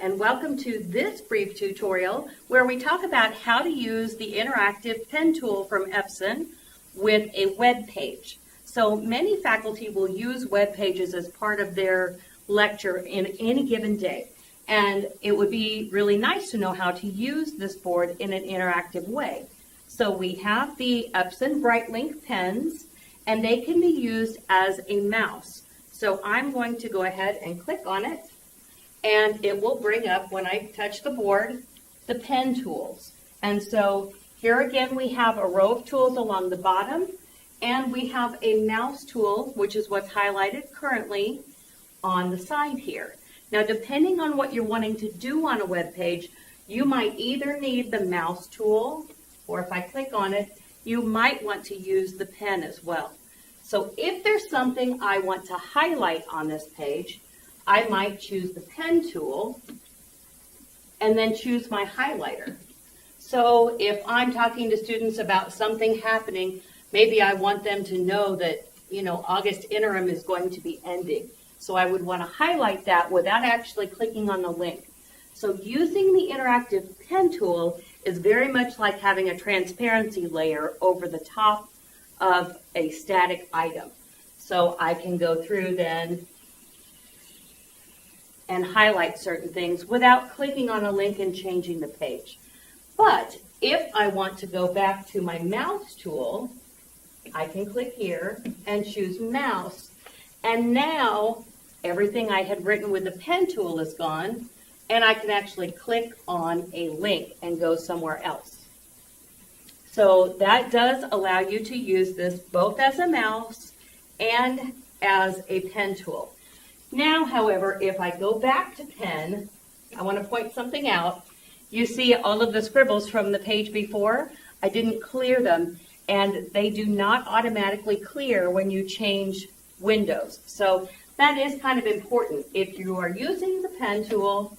and welcome to this brief tutorial where we talk about how to use the interactive pen tool from Epson with a web page. So many faculty will use web pages as part of their lecture in any given day, and it would be really nice to know how to use this board in an interactive way. So we have the Epson Brightlink pens, and they can be used as a mouse. So I'm going to go ahead and click on it, and it will bring up, when I touch the board, the pen tools. And so here again we have a row of tools along the bottom, and we have a mouse tool, which is what's highlighted currently on the side here. Now, depending on what you're wanting to do on a web page, you might either need the mouse tool, or if I click on it, you might want to use the pen as well. So if there's something I want to highlight on this page, I might choose the pen tool and then choose my highlighter. So if I'm talking to students about something happening, maybe I want them to know that, August interim is going to be ending. So I would want to highlight that without actually clicking on the link. So using the interactive pen tool is very much like having a transparency layer over the top of a static item. So I can go through then and highlight certain things without clicking on a link and changing the page. But if I want to go back to my mouse tool, I can click here and choose mouse. And now everything I had written with the pen tool is gone, and I can actually click on a link and go somewhere else. So that does allow you to use this both as a mouse and as a pen tool. Now, however, if I go back to pen, I want to point something out. You see all of the scribbles from the page before? I didn't clear them, and they do not automatically clear when you change windows. So that is kind of important. If you are using the pen tool,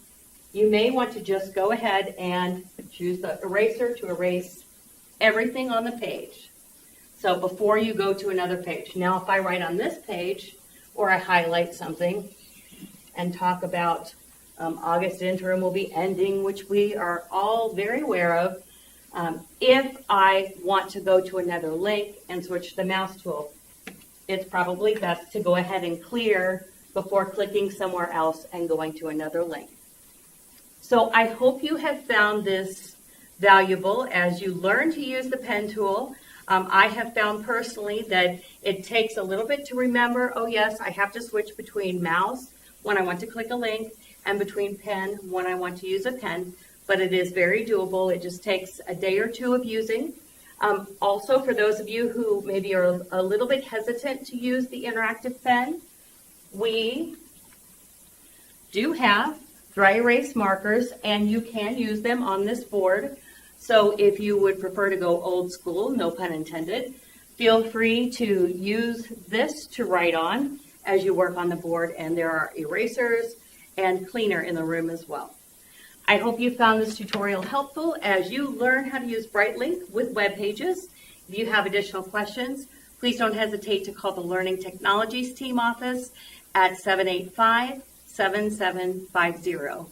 you may want to just go ahead and choose the eraser to erase everything on the page. So before you go to another page. Now, if I write on this page, or I highlight something and talk about August interim will be ending, which we are all very aware of. If I want to go to another link and switch the mouse tool, it's probably best to go ahead and clear before clicking somewhere else and going to another link. So I hope you have found this valuable as you learn to use the pen tool. I have found personally that it takes a little bit to remember, oh yes, I have to switch between mouse when I want to click a link and between pen when I want to use a pen, but it is very doable. It just takes a day or two of using. Also, for those of you who maybe are a little bit hesitant to use the interactive pen, we do have dry erase markers, and you can use them on this board. So if you would prefer to go old school, no pun intended, feel free to use this to write on as you work on the board, and there are erasers and cleaner in the room as well. I hope you found this tutorial helpful as you learn how to use Brightlink with web pages. If you have additional questions, please don't hesitate to call the Learning Technologies team office at 785-7750.